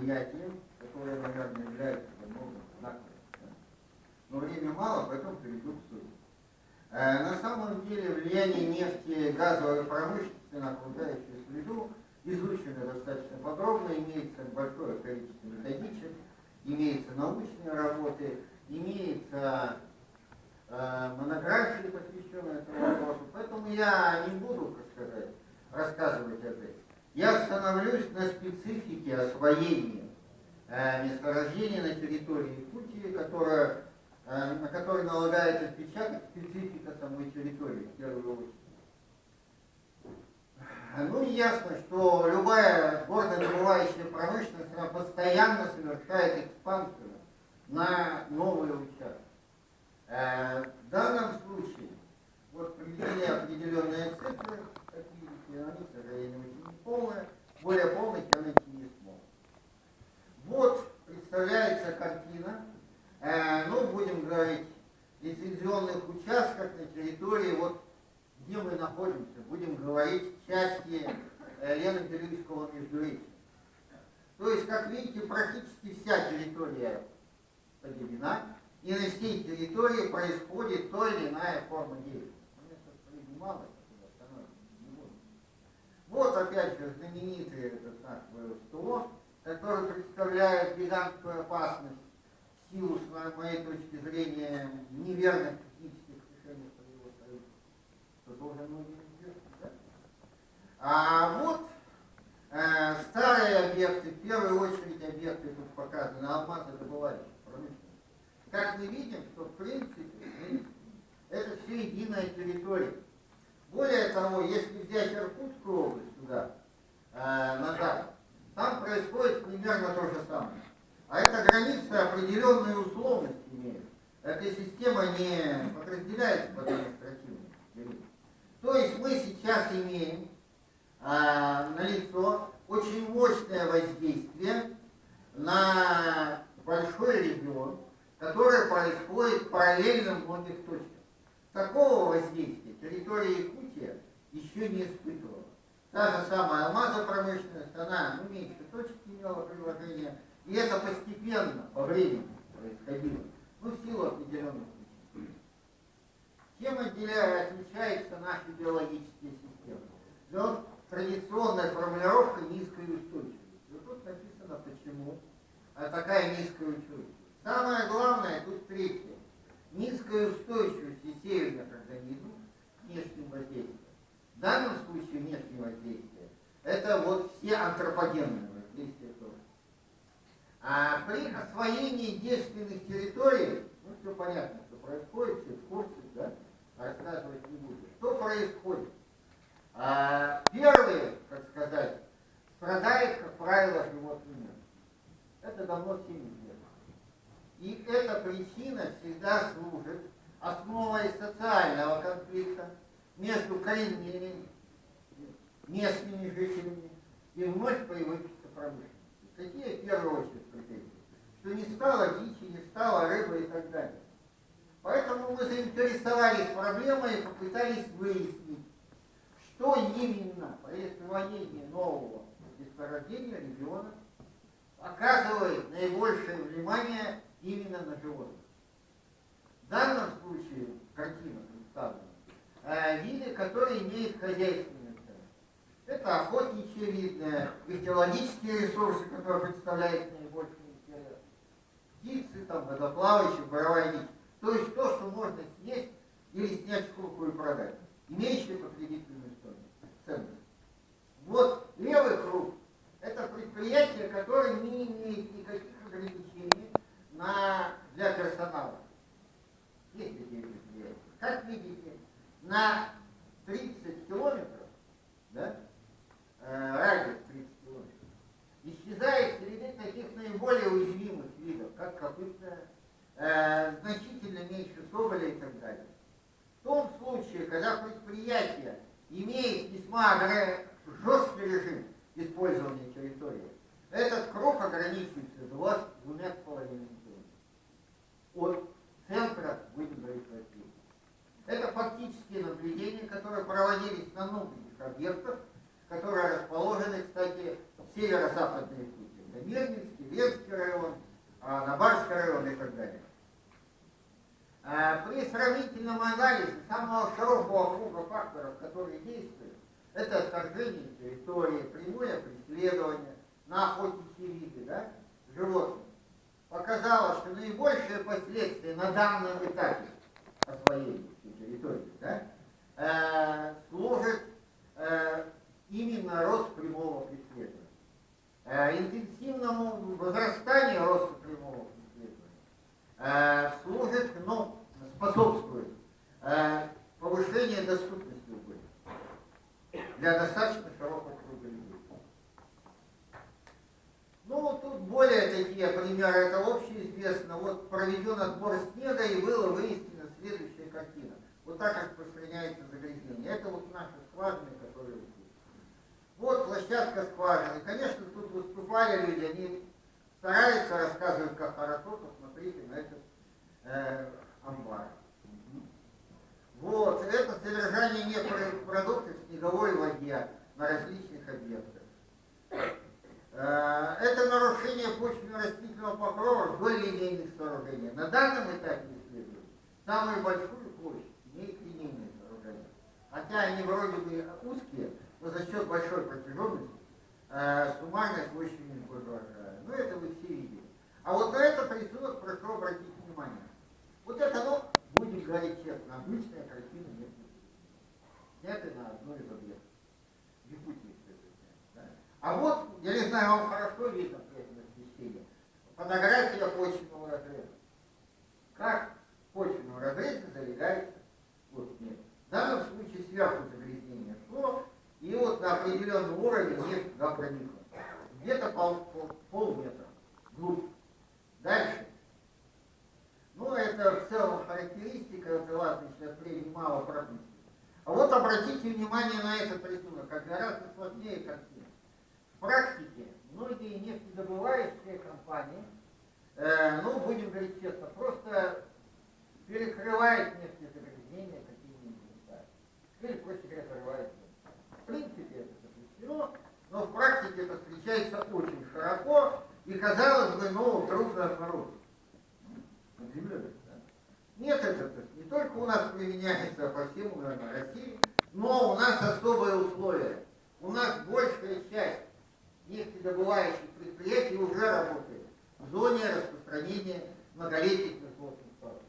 мероприятием, которое, наверное, является много знаковым. Да? Но времени мало, поэтому перейду к сути. На самом деле влияние нефти и газовой промышленности на окружающую среду изучено достаточно подробно, имеется большое количество методичек, имеются научные работы, имеются монографии, посвященные этому вопросу, поэтому я не буду, так сказать, рассказывать об этом. Я остановлюсь на специфике освоения месторождений на территории Якутии, на которой налагает отпечаток специфика самой территории, в первую очередь. Ну и ясно, что любая горнодобывающая промышленность, она постоянно совершает экспансию на новые участки. В данном случае, вот приведены определенные цифры, как видите, они, к сожалению, очень неполные, более полных я найти не смог. Вот представляется картина, ну, будем говорить, лицензионных участков на территории, вот где мы находимся, будем говорить, части Лено-Белуйского междуречья. То есть, как видите, практически вся территория поделена, и на всей территории происходит то или иная форма деятельности. Мало, вот опять же знаменитый этот наш ВСТО, который представляет гигантскую опасность в силу, с моей точки зрения, неверных технических решений по его строительству. Что тоже многим известно, да? А вот старые объекты, в первую очередь объекты тут показаны, алмазодобывающие промышленности. Как мы видим, что в принципе это все единая территория. Более того, если взять Иркутскую область сюда, на запад, там происходит примерно то же самое. А эта граница определенные условности имеет. Эта система не подразделяется под административную границу. То есть мы сейчас имеем налицо очень мощное воздействие на большой регион, которое происходит параллельно в многих точках. Такого воздействия территория Якутия еще не испытывала. Та же самая алмазопромышленность, она меньше точек имела приложение, и это постепенно, по времени происходило, в силу определенных причин. Чем отличается наша биологическая система? Вот традиционная формулировка низкой устойчивости. Вот тут написано, почему такая низкая устойчивость. Самое главное, тут третье. Низкая устойчивость северных организмов к внешним воздействиям. В данном случае внешние воздействия это вот все антропогенные воздействия тоже. А при освоении девственных территорий, ну все понятно, что происходит, все в курсе, да, рассказывать не буду. Что происходит? Первые, так сказать, страдает, как правило, животный мир. Это давно всем известно. И эта причина всегда служит основой социального конфликта между коренными местными жителями и вновь появившейся промышленностью. Какие в первую очередь претензии? Что не стало дичи, не стало рыбы и так далее. Поэтому мы заинтересовались проблемой и попытались выяснить, что именно при освоении нового месторождения региона оказывает наибольшее внимание именно на животных. В данном случае картина представлена виды, которые имеют хозяйственную ценность. Это охотничьи виды, ихтиологические ресурсы, которые представляют наибольший интерес. Птицы, там, водоплавающие, боровая нить. То есть то, что можно съесть или снять шкурку и продать, имеющие потребительную ценность. Вот левый круг – это предприятия, которые не имеют никаких ограничений для персонала. Есть такие предприятия. Как видите, на 30 километров, да, радиус 30 километров, исчезает среди таких наиболее уязвимых видов, как копытная, значительно меньше соболя и так далее. В том случае, когда предприятие имеет весьма жесткий режим использования территории, этот круг ограничивается 2,5 километрами от центра, будем говорить, России. Это фактические наблюдения, которые проводились на многих объектах, которые расположены, кстати, в северо-западной Якутии. это Мирнинский, Ленский район, Набарский район и так далее. При сравнительном анализе самого широкого круга факторов, которые действуют, это вторжение территории, прямое преследование на охотничьи виды, да, животных, показало, что наибольшие последствия на данном этапе освоения территории, да, служит именно рост прямого преследования. Интенсивному возрастанию роста прямого преследования служит, способствует повышению доступности угодий для достаточно широкого круга людей. Тут более такие примеры, это общеизвестно. Вот проведен отбор снега и было выяснена следующая картина. Вот так распространяется загрязнение. Это вот наши скважины, которые здесь. Вот площадка скважины. Конечно, тут выступали люди, они стараются, рассказывать, как хорошо, посмотрите на этот амбар. Вот, это содержание некоторых продуктов в снеговой воде на различных объектах. Это нарушение почвенно-растительного покрова вдоль линейных сооружений. На данном этапе исследования самую большую площадь имеют линейные сооружения. Хотя они вроде бы узкие, но за счет большой протяженности суммарная площадь не большая. Это вы все видели. А вот на этот рисунок прошу обратить внимание. Вот это, будем говорить честно, обычная картина нет. Это на одной из объектов. Якутии. А вот, я не знаю, вам хорошо видно при этом освещении, фотография почвенного разреза. Как в почвенном разрезе залегается снег. В данном случае сверху загрязнение шло, и вот на определенный уровень нефть туда проникла. Где-то полметра вглубь. Дальше. Это в целом характеристика, это ладно, сейчас времени мало пропустим. А вот обратите внимание на этот рисунок, как гораздо сложнее картина. В практике многие нефтедобывающие компании, будем говорить честно, просто перекрывают нефтезагрязнение какими-нибудь местами. Или, проще говоря, закрывают. В принципе, это запрещено, но в практике это встречается очень широко и, казалось бы, трудно обнаружить. Нет, это не только у нас применяется по всему, наверное, России, но у нас особые условия. У нас большая часть нефтедобывающих предприятий уже работает в зоне распространения многолетних производственных пород.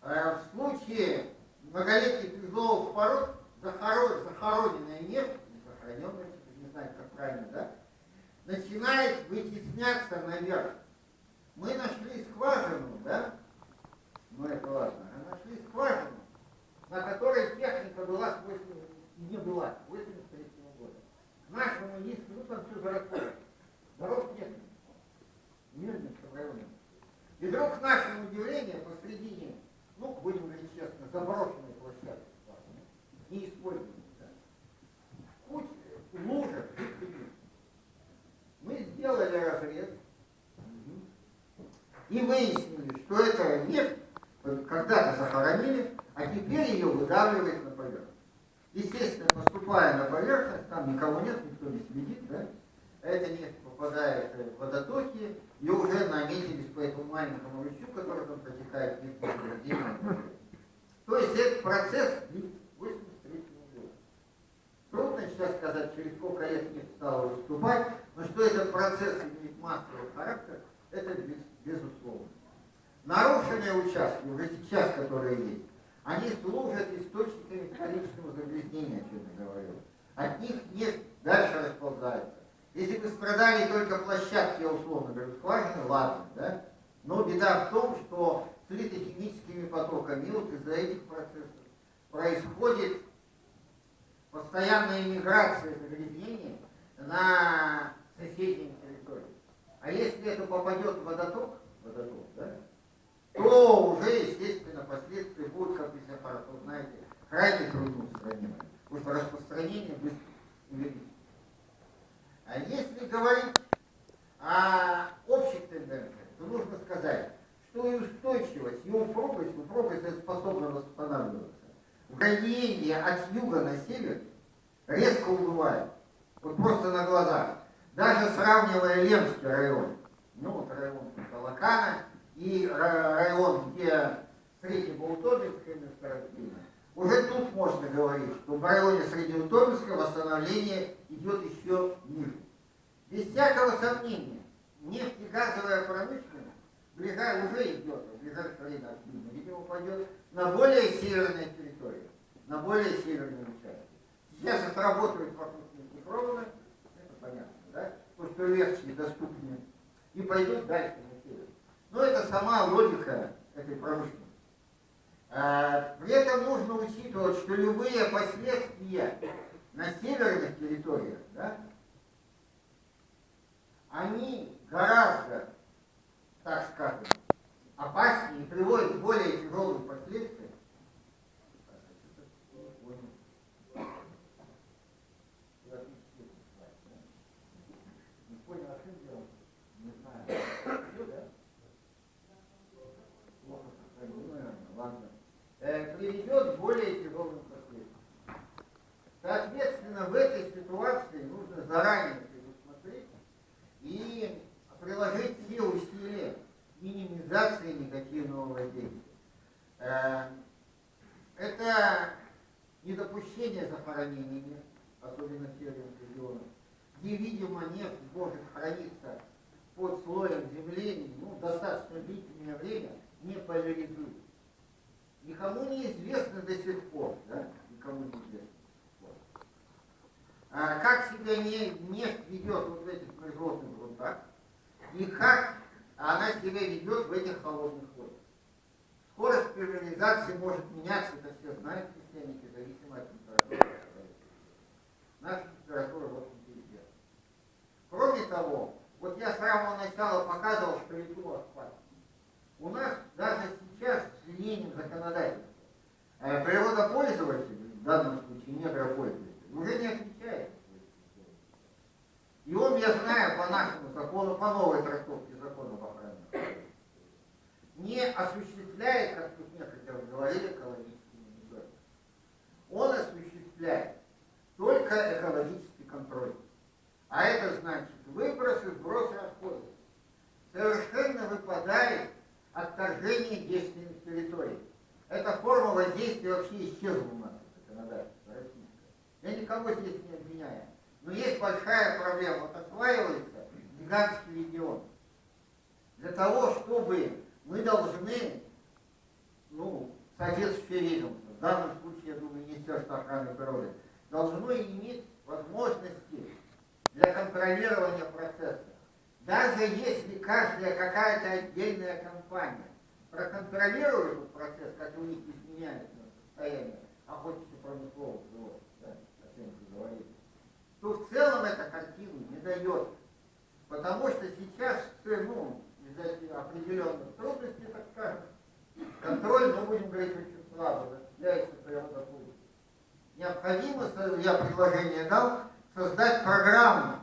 В случае многолетних призловых пород захороненная нефть, захороненная, не знаю, как правильно, да, начинает вытесняться наверх. Мы нашли скважину, да? Это ладно. Нашли скважину, на которой техника была с 83 года. К нашему низкому, там все заросло. Дорог нет. Мирнинском районе. И вдруг, к нашему удивлению, посредине, будем говорить честно, заброшенной площадки скважины, неиспользованной, да? Куча, лужа, мы сделали разрез, и выяснили, что это нефть когда-то захоронили, а теперь ее выдавливает на поверхность. Естественно, поступая на поверхность, там никого нет, никто не следит, да? Эта нефть попадает в водотоки, и уже наметились по этому маленькому ручью, который там протекает нефть. То есть этот процесс длится 83 года. Трудно сейчас сказать, через сколько лет нефть стала выступать, но что этот процесс имеет массовый характер, это безусловно. Нарушенные участки, уже сейчас, которые есть, они служат источниками вторичного загрязнения, о чем я говорил. От них нефть дальше расползается. Если бы страдали только площадки, я условно говорю, скважины, ладно, да? Но беда в том, что флитохимическими потоками вот из-за этих процессов происходит постоянная миграция загрязнения на соседние территории. А если это попадет в водоток, да, то уже, естественно, последствия будут, как вы все хорошо знаете, крайне трудно устранимы. Потому что распространение быстро увеличится. А если говорить о общих тенденциях, то нужно сказать, что и устойчивость, и упругость это способна восстанавливаться. Градиенты от юга на север резко убывает. Вот просто на глазах. Даже сравнивая Ленский район, ну вот район Талакана и район, где Среднеутоминское месторождение, уже тут можно говорить, что в районе Среднеутоминска восстановление идет еще ниже. Без всякого сомнения, нефтегазовая промышленность уже идет, в ближайшее время активно, видимо, пойдет на более северные территории, на более северные участки. Сейчас отработают вокруг нефтепровода, это понятно, да? То, что легче и доступнее, и пойдут дальше на север. Но это сама логика этой промышленности. При этом нужно учитывать, что любые последствия на северных территориях, да, они гораздо, так скажем, опаснее и приводят к более тяжелым последствиям. Не понял, о чем дело? Не знаю. Все, да? Плохо сохранил, наверное. Ладно. Приведет к более тяжелым последствиям. Соответственно, в этой ситуации нужно заранее предусмотреть и приложить все усилия минимизации негативного воздействия. Это недопущение захоронения, особенно в северных регионах, где, видимо, нефть может храниться под слоем земли, достаточно длительное время, не поляризует. Никому не известно до сих пор, да? Никому не известно до сих пор. Как себя нефть ведет вот в этих мерзлотных грунтах, и как она себя ведет в этих холодных водах. Скорость поляризации может меняться, это все знают крестьяники, зависимо от температуры. Наша температура вот известна. Кроме того, вот я с самого начала показывал, что веду асфальт. У нас даже сейчас изменением законодательства природопользователь, в данном случае недропользователь, уже не отвечает. И он, я знаю, по нашему закону, по новой трактовке закона об охране, не осуществляет, как тут некоторые говорили, экологический мониторинг. Он осуществляет только экологический контроль. А это значит выбросы, сбросы отходов. Совершенно выпадает отторжение действенных территорий. Эта форма воздействия вообще исчезла у нас в законодательстве российское. Я никого здесь не обвиняю. Но есть большая проблема. Вот осваивается гигантский регион. Для того, чтобы мы должны, соответствующее ведомство, в данном случае, я думаю, Министерство охраны природы, должно иметь возможности для контролирования процесса. Даже если каждая какая-то отдельная компания проконтролирует этот процесс, как у них изменяется состояние охотничьо-промысловых заводов, да, о чем вы говорили, то в целом эта картина не дает. Потому что сейчас, из-за определенных трудностей, так скажем, контроль, будем говорить, очень слабо осуществляется природопользователем. Необходимо, я предложение дал, создать программу,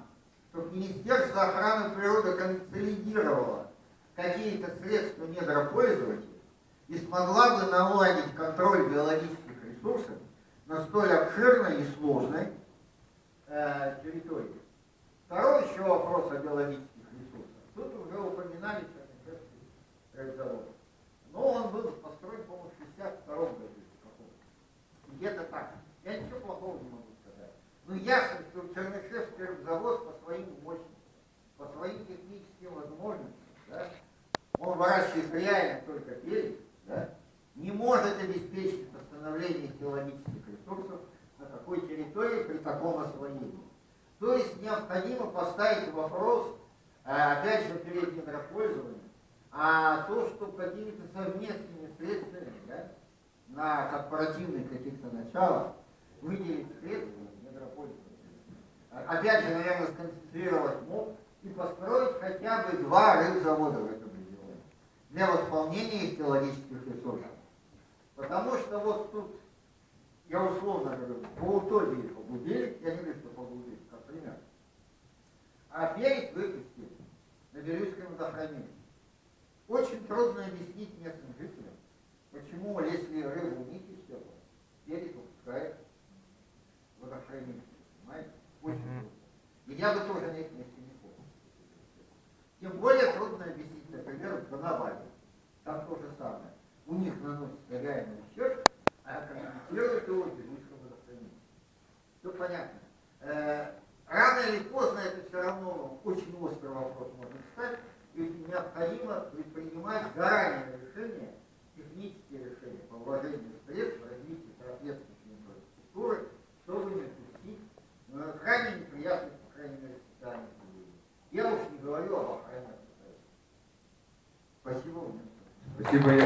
чтобы Министерство охраны природы консолидировало какие-то средства недропользователей и смогла бы наладить контроль биологических ресурсов на столь обширной и сложной территории. Второй еще вопрос о биологических ресурсах. Тут уже упоминали Чернышевский рыбзавод. Но он был построен, по-моему, в 1962 году. Где-то так. Я ничего плохого не могу сказать. Но ясно, что Чернышевский рыбзавод по своим мощностям, по своим техническим возможностям, да, он выращивает реально только перец, да, не может обеспечить восстановление геологических ресурсов на такой территории при таком освоении. То есть необходимо поставить вопрос, опять же, перед недропользованием, а то, что какими-то совместными средствами, да, на корпоративных каких-то началах выделить средства недропользователям. Опять же, наверное, сконцентрировать МОП и построить хотя бы 2 рыбзавода в этом регионе для восполнения их геологических ресурсов. Потому что вот тут, я условно говорю, по утопии погубили, я не говорю, что погубили, как пример, а берег выпустили на Бирюйском водохранилище. Очень трудно объяснить местным жителям, почему, если рыбу у них исчезла, берег выпускает водохранилище. Понимаете? Очень трудно. И я бы тоже на их месте не там то же самое. У них наносится реальный ущерб, а компенсируют его берущим водохранителем. Все понятно. Рано или поздно это все равно очень острый вопрос может стать, и необходимо предпринимать заранее решения, технические решения по вложению средств в развитие соответствующей инфраструктуры, чтобы не допустить крайне неприятных, по крайней мере, социальных явлений. Я уж не говорю об охране. Спасибо. Спасибо, я